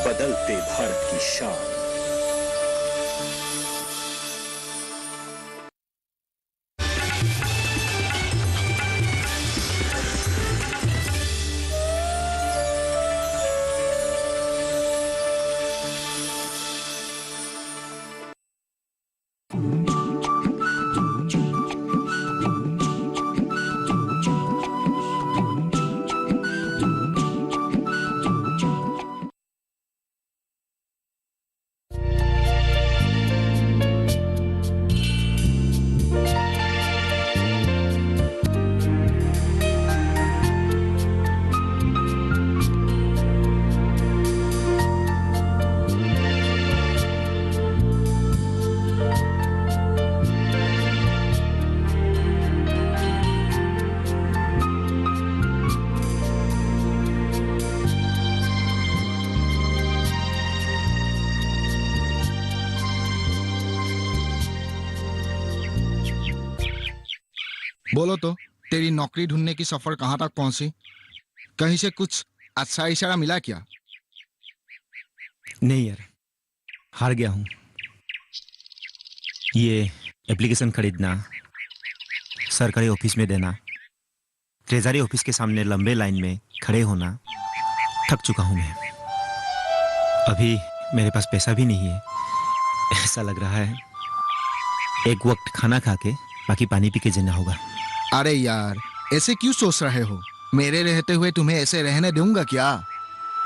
बदलते भारत की शान। बोलो तो, तेरी नौकरी ढूंढने की सफर कहां तक पहुंची? कहीं से कुछ अच्छा इशारा मिला क्या? नहीं यार, हार गया हूं। ये एप्लीकेशन खरीदना, सरकारी ऑफिस में देना, ट्रेजरी ऑफिस के सामने लंबे लाइन में खड़े होना, थक चुका हूं मैं। अभी मेरे पास पैसा भी नहीं है। ऐसा लग रहा है एक वक्त खाना खा के बाकी पानी पी के जीना होगा। अरे यार, ऐसे क्यों सोच रहे हो? मेरे रहते हुए तुम्हें ऐसे रहने दूंगा क्या?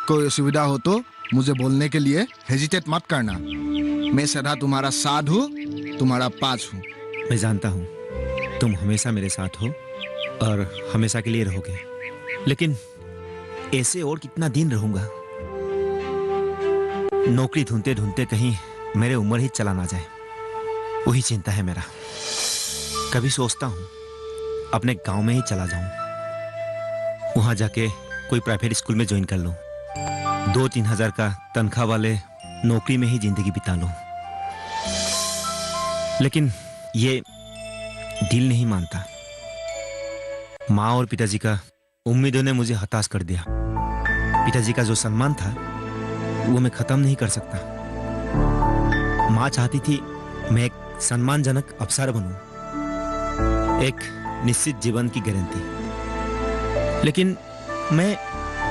कोई असुविधा हो तो मुझे बोलने के लिए हेजिटेट मत करना। मैं सदा तुम्हारा साथ हूँ, तुम्हारा पास हूँ। मैं जानता हूँ तुम हमेशा मेरे साथ हो और हमेशा के लिए रहोगे, लेकिन ऐसे और कितना दिन रहूंगा? नौकरी ढूंढते ढूंढते कहीं मेरे उम्र ही चला ना जाए, वही चिंता है मेरा। कभी सोचता हूँ अपने गांव में ही चला जाऊं, वहां जाके कोई प्राइवेट स्कूल में ज्वाइन कर लूं, 2-3 हजार का तनख्वाह वाले नौकरी में ही जिंदगी बिता लूं। लेकिन ये दिल नहीं मानता। माँ और पिताजी का उम्मीदों ने मुझे हताश कर दिया। पिताजी का जो सम्मान था वो मैं खत्म नहीं कर सकता। माँ चाहती थी मैं एक सम्मानजनक अफसर बनूं, एक निश्चित जीवन की गारंटी। लेकिन मैं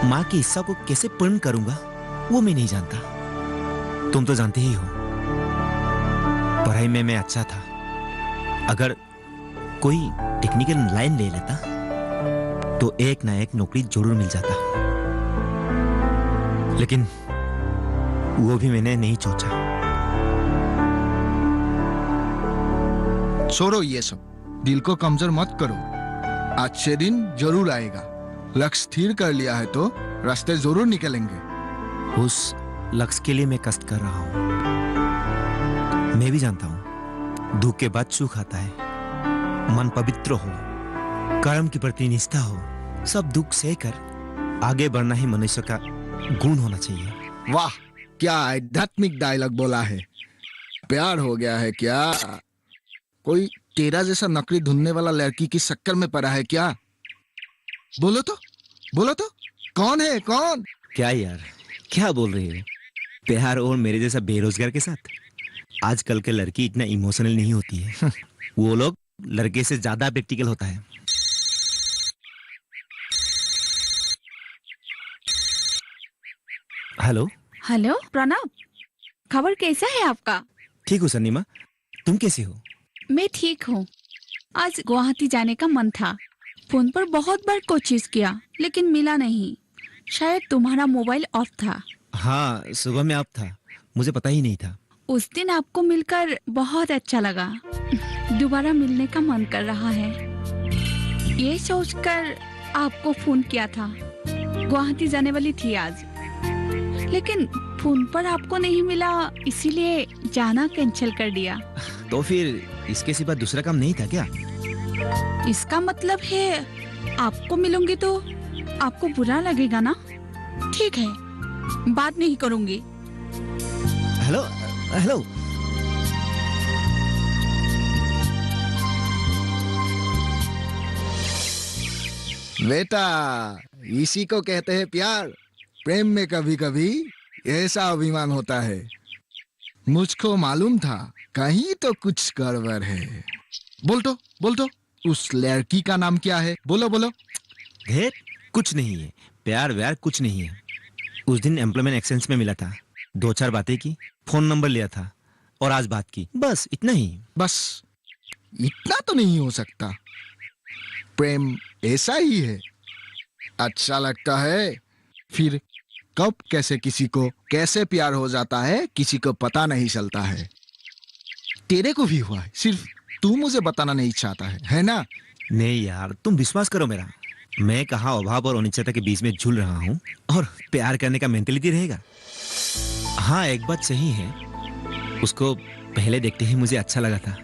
माँ की इच्छा को कैसे पूर्ण करूंगा वो मैं नहीं जानता। तुम तो जानते ही हो, पढ़ाई में मैं अच्छा था। अगर कोई टेक्निकल लाइन ले लेता तो एक ना एक नौकरी जरूर मिल जाता, लेकिन वो भी मैंने नहीं सोचा। छोड़ो ये सब, दिल को कमजोर मत करो। अच्छे दिन जरूर आएगा। लक्ष्य स्थिर कर लिया है तो रास्ते जरूर निकलेंगे। उस लक्ष्य के लिए मैं कष्ट कर रहा हूं। मैं भी जानता हूं दुख के बाद सुख आता है। मन पवित्र हो, कर्म के प्रति निष्ठा हो, सब दुख सहकर आगे बढ़ना ही मनुष्य का गुण होना चाहिए। वाह, क्या आध्यात्मिक डायलॉग बोला है। प्यार हो गया है क्या? कोई तेरा जैसा नौकरी ढूंढने वाला लड़की की शक्कर में पड़ा है क्या? बोलो तो, बोलो तो, कौन है कौन? क्या यार, क्या बोल रही है? प्यार और मेरे जैसा बेरोजगार के साथ? आजकल के लड़की इतना इमोशनल नहीं होती है। वो लोग लड़के से ज्यादा प्रैक्टिकल होता है। हेलो। हेलो प्रणव, खबर कैसा है आपका? ठीक हूँ सन्नीमा, तुम कैसी हो? मैं ठीक हूँ। आज गुवाहाटी जाने का मन था। फोन पर बहुत बार कोशिश किया लेकिन मिला नहीं। शायद तुम्हारा मोबाइल ऑफ था। हाँ, सुबह में आप था, मुझे पता ही नहीं था। उस दिन आपको मिलकर बहुत अच्छा लगा। दोबारा मिलने का मन कर रहा है। ये सोचकर आपको फोन किया था। गुवाहाटी जाने वाली थी आज, लेकिन फोन पर आपको नहीं मिला, इसीलिए जाना कैंसिल कर दिया। तो फिर इसके सिवा दूसरा काम नहीं था क्या? इसका मतलब है आपको मिलूंगी तो आपको बुरा लगेगा ना? ठीक है, बात नहीं करूंगी। Hello hello. बेटा, इसी को कहते हैं प्यार। प्रेम में कभी कभी ऐसा अभिमान होता है। मुझको मालूम था कहीं तो कुछ गड़बड़ है। बोल तो उस लड़की का नाम क्या है? बोलो बोलो। घेर कुछ नहीं है, प्यार व्यार कुछ नहीं है। उस दिन एम्प्लॉयमेंट एक्सचेंज में मिला था, 2-4 बातें की, फोन नंबर लिया था और आज बात की, बस इतना ही। बस इतना तो नहीं हो सकता। प्रेम ऐसा ही है, अच्छा लगता है, फिर कब कैसे किसी को कैसे प्यार हो जाता है किसी को पता नहीं चलता है। तेरे को भी हुआ है, सिर्फ तू मुझे बताना नहीं चाहता है ना? नहीं यार, तुम विश्वास करो मेरा, मैं कहाँ अभाव और अनिश्चितता के बीच में झूल रहा हूँ और प्यार करने का मेंटेलिटी रहेगा। हाँ, एक बात सही है, उसको पहले देखते ही मुझे अच्छा लगा था।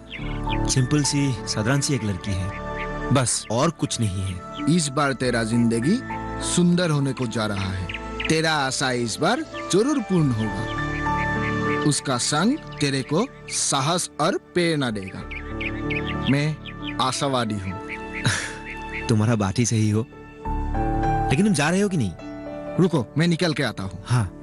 सिंपल सी साधारण सी एक लड़की है, बस और कुछ नहीं है। इस बार तेरा जिंदगी सुंदर होने को जा रहा है। तेरा आशा इस बार जरूर पूर्ण होगा। उसका संग तेरे को साहस और प्रेरणा देगा। मैं आशावादी हूँ। तुम्हारा बात ही सही हो, लेकिन तुम जा रहे हो कि नहीं? रुको, मैं निकल के आता हूँ। हाँ।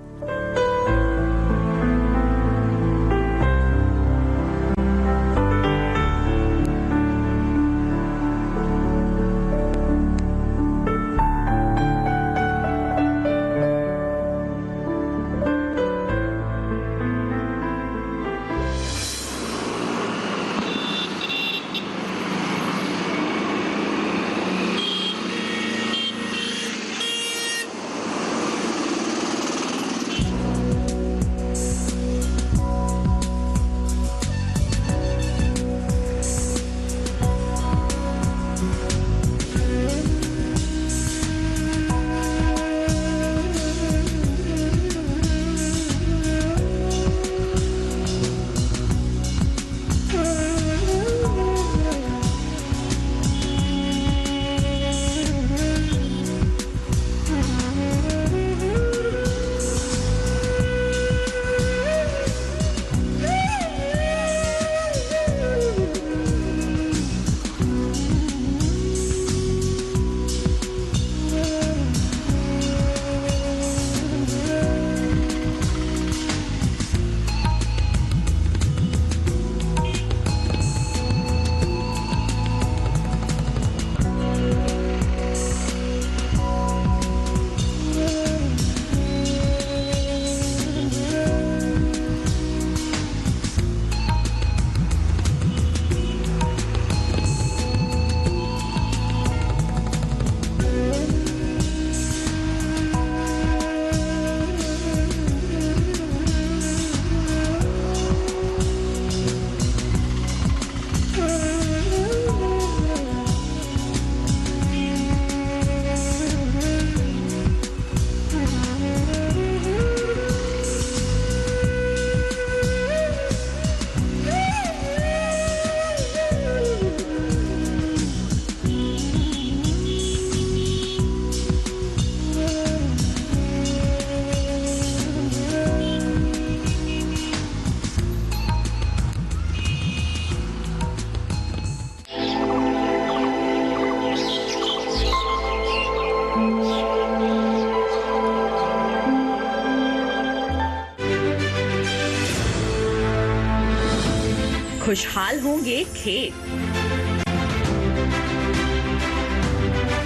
खुशहाल होंगे खेत,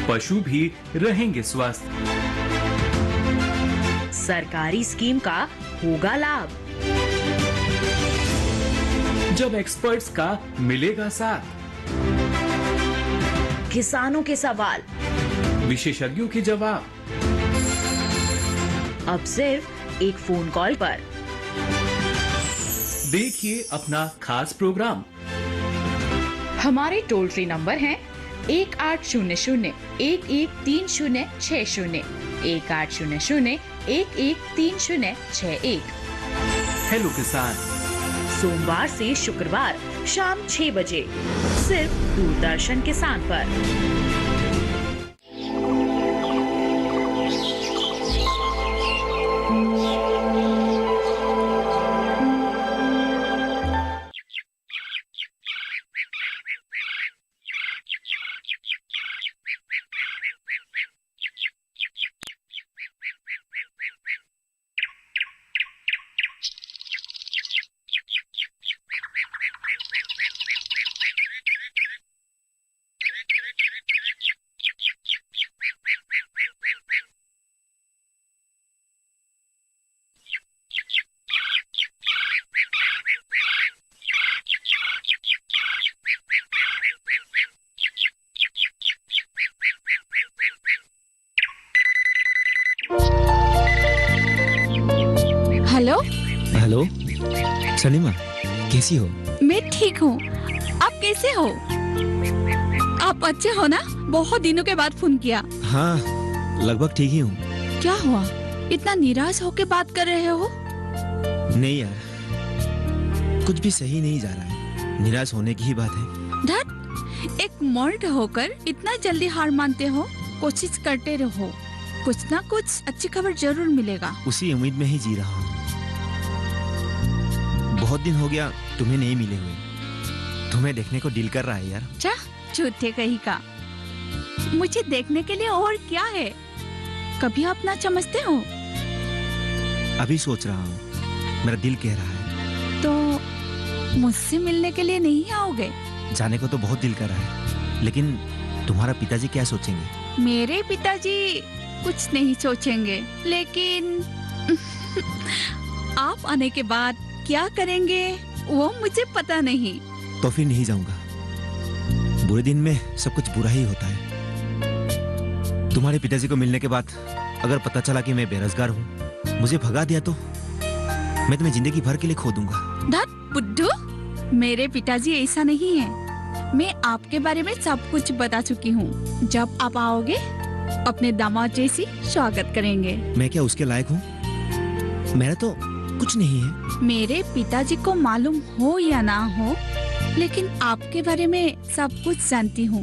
पशु भी रहेंगे स्वस्थ। सरकारी स्कीम का होगा लाभ, जब एक्सपर्ट्स का मिलेगा साथ, किसानों के सवाल, विशेषज्ञों के जवाब, अब सिर्फ एक फोन कॉल पर। देखिए अपना खास प्रोग्राम। हमारे टोल फ्री नंबर हैं 1800-113060, 1800-113061। हेलो किसान, सोमवार से शुक्रवार शाम 6 बजे सिर्फ दूरदर्शन किसान पर। हेलो सलीमा, कैसी हो? मैं ठीक हूँ। आप कैसे हो? आप अच्छे हो ना? बहुत दिनों के बाद फोन किया। हाँ, लगभग ठीक ही हूँ। क्या हुआ? इतना निराश होके बात कर रहे हो? नहीं यार, कुछ भी सही नहीं जा रहा है। निराश होने की ही बात है। धत, एक मर्द होकर इतना जल्दी हार मानते हो? कोशिश करते रहो, कुछ ना कुछ अच्छी खबर जरूर मिलेगा। उसी उम्मीद में ही जी रहा हूँ। बहुत दिन हो गया तुम्हें नहीं मिले हुए। तुम्हें देखने को दिल कर रहा है यार। अच्छा, झूठे कहीं का। मुझे देखने के लिए और क्या है? कभी आप ना समझते हो? अभी सोच रहा हूँ, मेरा दिल कह रहा है। तो मुझसे मिलने के लिए नहीं आओगे? जाने को तो बहुत दिल कर रहा है, लेकिन तुम्हारा पिताजी क्या सोचेंगे? मेरे पिताजी कुछ नहीं सोचेंगे, लेकिन आप आने के बाद क्या करेंगे वो मुझे पता नहीं। तो फिर नहीं जाऊंगा। बुरे दिन में सब कुछ बुरा ही होता है। तुम्हारे पिताजी को मिलने के बाद अगर पता चला कि मैं बेरोजगार हूँ, मुझे भगा दिया तो मैं तुम्हें जिंदगी भर के लिए खो दूंगा। धत बुद्धू, मेरे पिताजी ऐसा नहीं है। मैं आपके बारे में सब कुछ बता चुकी हूँ। जब आप आओगे अपने दामाद जैसी स्वागत करेंगे। मैं क्या उसके लायक हूँ? मेरा तो कुछ नहीं है। मेरे पिताजी को मालूम हो या ना हो, लेकिन आपके बारे में सब कुछ जानती हूँ।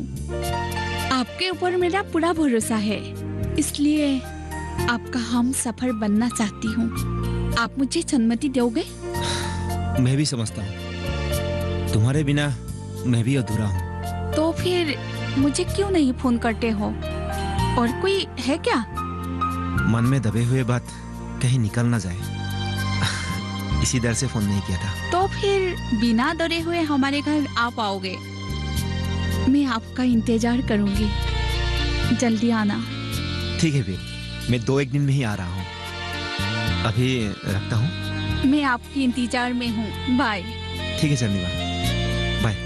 आपके ऊपर मेरा पूरा भरोसा है, इसलिए आपका हम सफर बनना चाहती हूँ। आप मुझे सम्मति दोगे? मैं भी समझता हूँ, तुम्हारे बिना मैं भी अधूरा हूँ। तो फिर मुझे क्यों नहीं फोन करते हो? और कोई है क्या? मन में दबे हुए बात कहीं निकल ना जाए, इसी डर से फोन नहीं किया था। तो फिर बिना डरे हुए हमारे घर आप आओगे? मैं आपका इंतजार करूंगी। जल्दी आना। ठीक है फिर, मैं 2-1 दिन में ही आ रहा हूँ। अभी रखता हूँ। मैं आपकी इंतजार में हूँ। बाय। ठीक है चंदिमा, बाय।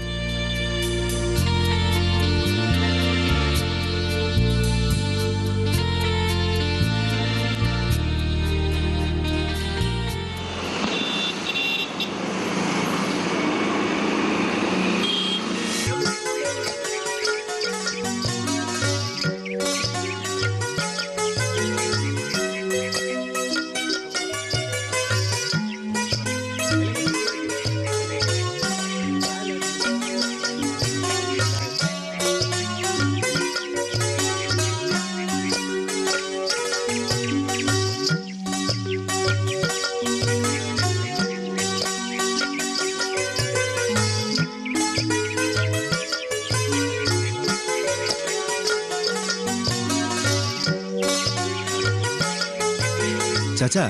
चाचा,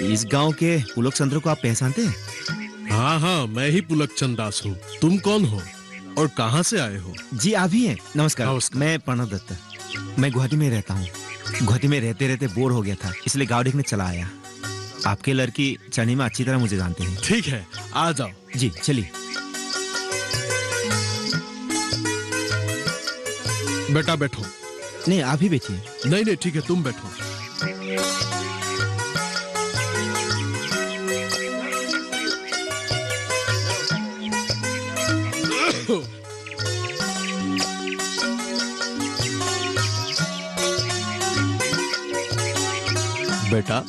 इस गांव के पुलक चंद्र को आप पहचानते हैं? हाँ हाँ, मैं ही पुलकचंद दास हूँ। तुम कौन हो और कहाँ से आए हो? जी आप ही हैं। नमस्कार, नमस्कार। मैं प्रणव दत्त। मैं गुवाहाटी में रहता हूँ। गुवाहाटी में रहते रहते बोर हो गया था, इसलिए गाँव देखने चला आया। आपके लड़की चनीमा अच्छी तरह मुझे जानते हैं। ठीक है, आ जाओ। जी चलिए। बेटा बैठो। नहीं, आप ही बैठिए। नहीं नहीं, ठीक है, तुम बैठो। बेटा,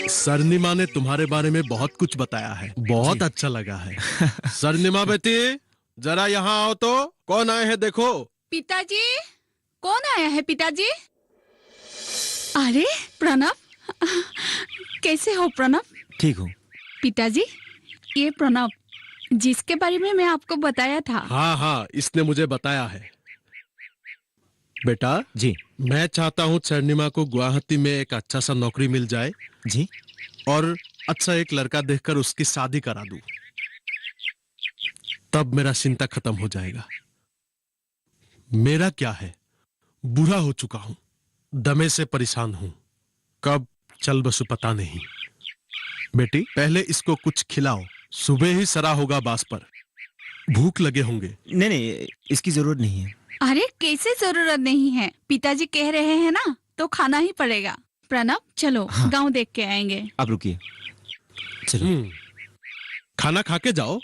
सरनिमा ने तुम्हारे बारे में बहुत कुछ बताया है। बहुत अच्छा लगा है। सरनिमा बेटी, जरा यहाँ आओ तो। कौन आए हैं देखो। पिताजी, कौन आया है पिताजी? अरे प्रणव, कैसे हो प्रणव? ठीक हूँ। पिताजी, ये प्रणव जिसके बारे में मैं आपको बताया था। हाँ हाँ, इसने मुझे बताया है। बेटा जी मैं चाहता हूँ सरनिमा को गुवाहाटी में एक अच्छा सा नौकरी मिल जाए जी। और अच्छा एक लड़का देखकर उसकी शादी करा दूं। तब मेरा चिंता खत्म हो जाएगा। मेरा क्या है, बूढ़ा हो चुका हूं, दमे से परेशान हूं, कब चल बसू पता नहीं। बेटी पहले इसको कुछ खिलाओ, सुबह ही सरा होगा बास पर, भूख लगे होंगे। नहीं नहीं, इसकी जरूरत नहीं है। अरे कैसे जरूरत नहीं है? पिताजी कह रहे हैं ना, तो खाना ही पड़ेगा। प्रणव चलो, हाँ। गांव देख के आएंगे। आप रुकिए। चलो। खाना खा के जाओ।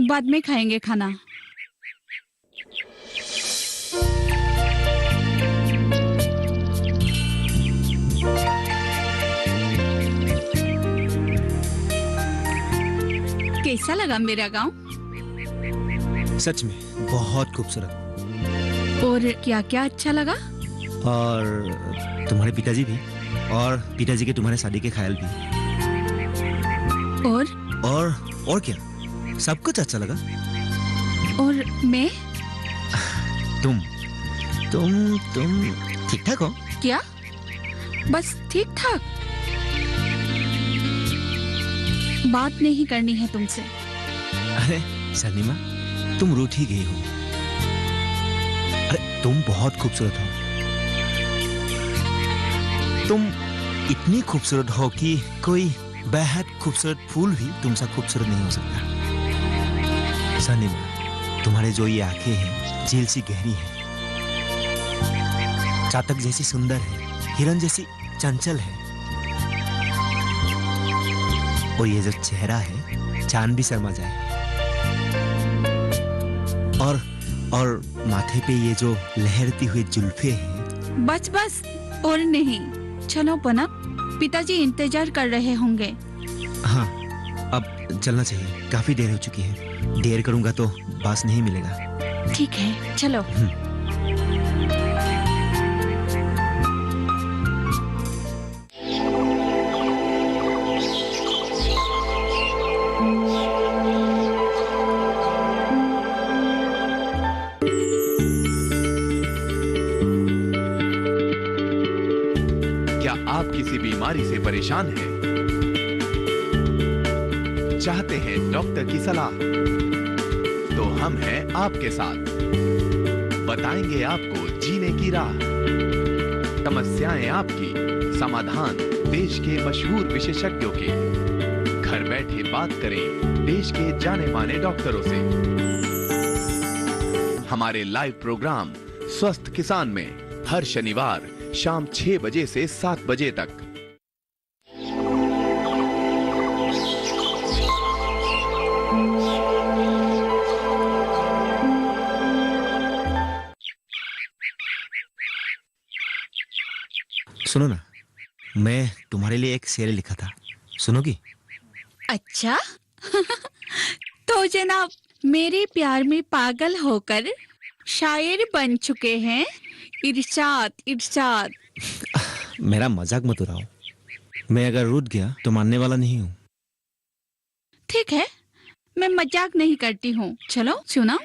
बाद में खाएंगे खाना। कैसा लगा मेरा गांव? सच में बहुत खूबसूरत। और क्या क्या अच्छा लगा? और तुम्हारे पिताजी भी, और पिताजी के तुम्हारे शादी के ख्याल भी। और क्या, सब कुछ अच्छा लगा। और मैं? तुम ठीक ठाक हो? क्या बस ठीक ठाक? बात नहीं करनी है तुमसे। अरे सलीमा, तुम रूठ ही गई हो। अरे तुम बहुत खूबसूरत हो। तुम इतनी खूबसूरत हो कि कोई बेहद खूबसूरत फूल भी तुमसे खूबसूरत नहीं हो सकता। सलीमा, तुम्हारे जो ये आंखें हैं, झील सी गहरी है, चातक जैसी सुंदर है, हिरन जैसी चंचल है, और ये जो चेहरा है, चांद भी शर्मा जाए। और माथे पे ये जो लहरती हुई जुल्फे हैं। बस बस और नहीं। चलो पनप, पिताजी इंतजार कर रहे होंगे। हाँ, अब चलना चाहिए, काफी देर हो चुकी है। देर करूंगा तो बास नहीं मिलेगा। ठीक है, चलो। क्या आप किसी बीमारी से परेशान हैं? चाहते हैं डॉक्टर की सलाह? तो हम हैं आपके साथ। बताएंगे आपको जीने की राह। समस्याएं आपकी, समाधान देश के मशहूर विशेषज्ञों के। घर बैठे बात करें देश के जाने माने डॉक्टरों से। हमारे लाइव प्रोग्राम स्वस्थ किसान में हर शनिवार शाम 6 बजे से 7 बजे तक। सुनो ना, मैं तुम्हारे लिए एक शेर लिखा था, सुनोगी? अच्छा तो जनाब मेरे प्यार में पागल होकर शायर बन चुके हैं। इरशाद इरशाद। मेरा मजाक मत उड़ाओ। मैं अगर रूठ गया तो मानने वाला नहीं हूँ। ठीक है, मैं मजाक नहीं करती हूँ। चलो सुना।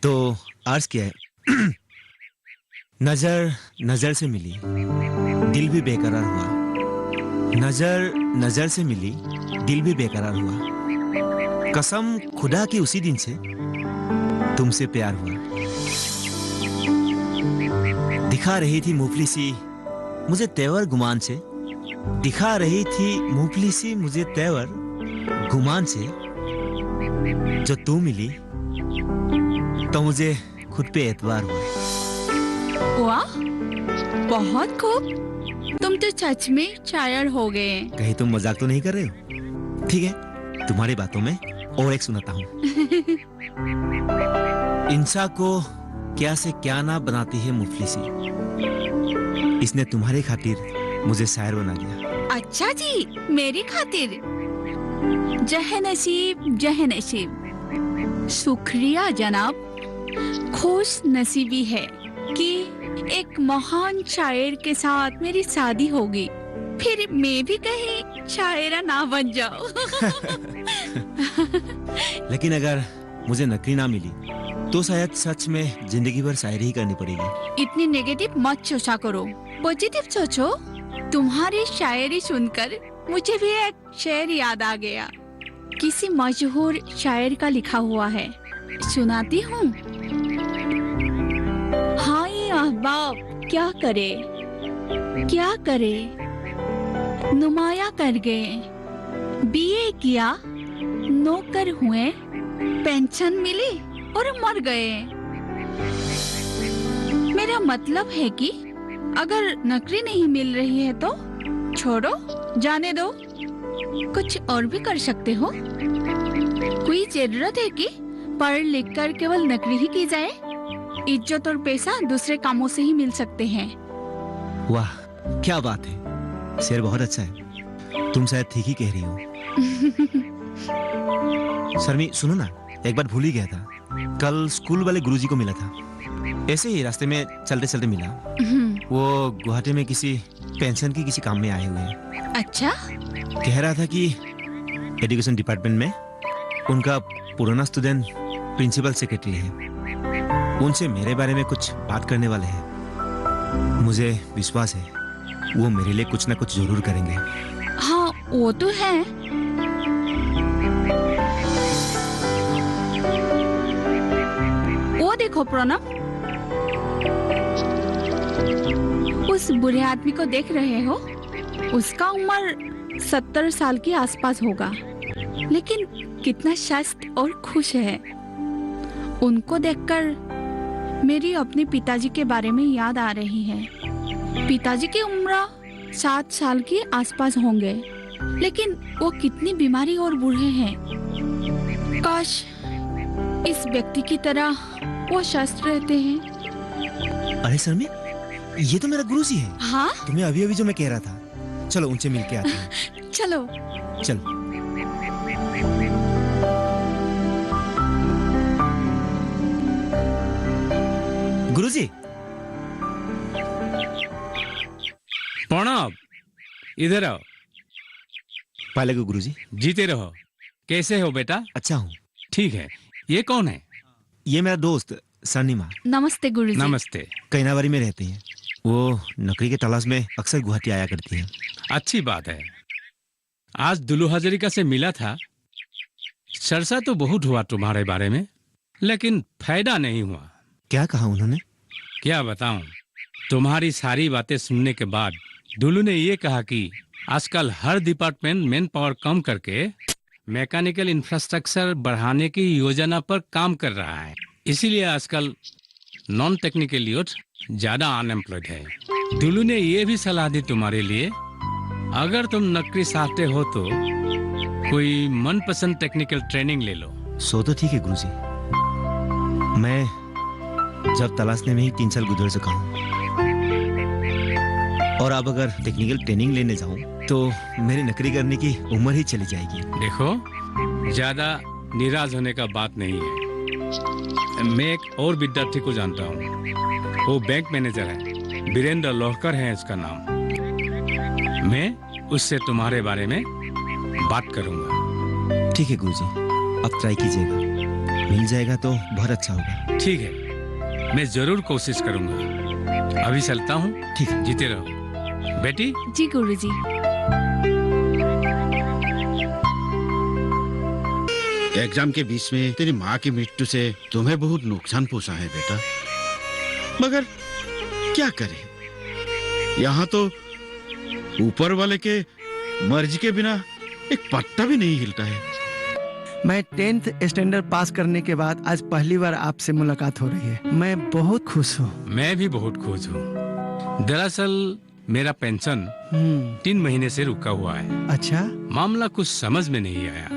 तो अर्ज किया है। नजर नजर से मिली, दिल भी बेकरार हुआ। नजर से मिली, दिल भी बेकरार हुआ। कसम खुदा की उसी दिन से तुमसे प्यार हुआ। दिखा रही थी मुफलिसी मुझे तेवर गुमान से। दिखा रही थी मुफलिसी मुझे तेवर गुमान से। जो तू मिली तो मुझे खुद पे एतबार हुआ। वाह, बहुत खूब। तुम तो सच में शायर हो गए। कहीं तुम मजाक तो नहीं कर रहे हो? ठीक है, तुम्हारी बातों में और एक सुनाता हूँ। इंसान को क्या से क्या ना बनाती है मुफलिसी। इसने तुम्हारे खातिर मुझे शायर बना दिया। अच्छा जी, मेरी खातिर? जहे नसीब। शुक्रिया जनाब। खुश नसीबी है कि एक महान शायर के साथ मेरी शादी होगी। फिर मैं भी कहीं शायरा ना बन जाऊं। लेकिन अगर मुझे नौकरी ना मिली तो शायद सच में जिंदगी भर शायरी ही करनी पड़ेगी। इतनी नेगेटिव मत सोचा करो, पॉजिटिव सोचो। तुम्हारी शायरी सुनकर मुझे भी एक शेर याद आ गया। किसी मशहूर शायर का लिखा हुआ है, सुनाती हूँ। हाय अहबाब क्या करे नुमाया कर गए। बीए किया, नौकर हुए, पेंशन मिली और मर गए। मेरा मतलब है कि अगर नौकरी नहीं मिल रही है तो छोड़ो, जाने दो। कुछ और भी कर सकते हो। कोई जरूरत है कि पढ़ लिख कर केवल नौकरी ही की जाए? इज्जत और पैसा दूसरे कामों से ही मिल सकते हैं। वाह, क्या बात है। शेर बहुत अच्छा है। तुम शायद ठीक ही कह रही हो। शर्मी, सुनो ना, एक बार भूल ही गया था। कल स्कूल वाले गुरुजी को मिला था। ऐसे ही रास्ते में चलते चलते मिला। वो गुवाहाटी में किसी पेंशन की किसी काम में आए हुए हैं। अच्छा? कह रहा था कि एजुकेशन डिपार्टमेंट में उनका पुराना स्टूडेंट प्रिंसिपल सेक्रेटरी है। उनसे मेरे बारे में कुछ बात करने वाले हैं। मुझे विश्वास है वो मेरे लिए कुछ ना कुछ जरूर करेंगे। हाँ, वो तो है। वो देखो प्रणव, उस बुरे आदमी को देख रहे हो? उसका उम्र 70 साल के आसपास होगा, लेकिन कितना शांत और खुश है। उनको देखकर मेरी अपने पिताजी के बारे में याद आ रही है। पिताजी की उम्र 7 साल के आसपास होंगे, लेकिन वो कितनी बीमारी और बूढ़े हैं। काश इस व्यक्ति की तरह वो स्वस्थ रहते हैं। अरे शर्मी, ये तो मेरा गुरुजी है। हाँ? तुम्हें अभी अभी जो मैं कह रहा था। चलो उनसे मिलके आते हैं। चलो। चलो। गुरुजी। प्रणव, इधर आओ। पाले को गुरुजी। जीते रहो। कैसे हो बेटा? अच्छा हूँ। ठीक है। ये कौन है? ये मेरा दोस्त सन्नीमा। नमस्ते गुरुजी। नमस्ते। कैनावारी में रहती है। वो नौकरी के तलाश में अक्सर गुवाहाटी आया करती है। अच्छी बात है। आज दुल्लू हजारिका से मिला था। चर्चा तो बहुत हुआ तुम्हारे बारे में, लेकिन फायदा नहीं हुआ। क्या कहा उन्होंने? क्या बताऊं? तुम्हारी सारी बातें सुनने के बाद दुल्लू ने ये कहा कि आजकल हर डिपार्टमेंट मैन पावर कम करके मैकेनिकल इंफ्रास्ट्रक्चर बढ़ाने की योजना पर काम कर रहा है। इसीलिए आजकल नॉन टेक्निकल यूथ ज्यादा अनएम्प्लॉयड है। दुल्लू ने ये भी सलाह दी तुम्हारे लिए, अगर तुम नौकरी चाहते हो तो कोई मनपसंद टेक्निकल ट्रेनिंग ले लो। सो तो ठीक है गुरुजी। मैं जब तलाशने में ही 3 साल गुजर चुका हूँ, और अब अगर टेक्निकल ट्रेनिंग लेने जाऊँ तो मेरी नौकरी करने की उम्र ही चली जाएगी। देखो, ज्यादा निराश होने का बात नहीं है। मैं एक और विद्यार्थी को जानता हूँ। वो बैंक मैनेजर है, वीरेंद्र लोहकर है उसका नाम। मैं उससे तुम्हारे बारे में बात करूंगा। ठीक है गुरुजी, अब ट्राई कीजिएगा। मिल जाएगा तो बहुत अच्छा होगा। ठीक है, मैं जरूर कोशिश करूंगा। अभी चलता हूँ। ठीक है। जीते रहो बेटी। जी गुरुजी। एग्जाम के बीच में तेरी माँ की मृत्यु से तुम्हें बहुत नुकसान पहुंचा है बेटा, मगर क्या करें, यहाँ तो ऊपर वाले के मर्जी के बिना एक पत्ता भी नहीं हिलता है। मैं 10th स्टैंडर्ड पास करने के बाद आज पहली बार आपसे मुलाकात हो रही है। मैं बहुत खुश हूँ। मैं भी बहुत खुश हूँ। दरअसल मेरा पेंशन 3 महीने से रुका हुआ है। अच्छा? मामला कुछ समझ में नहीं आया।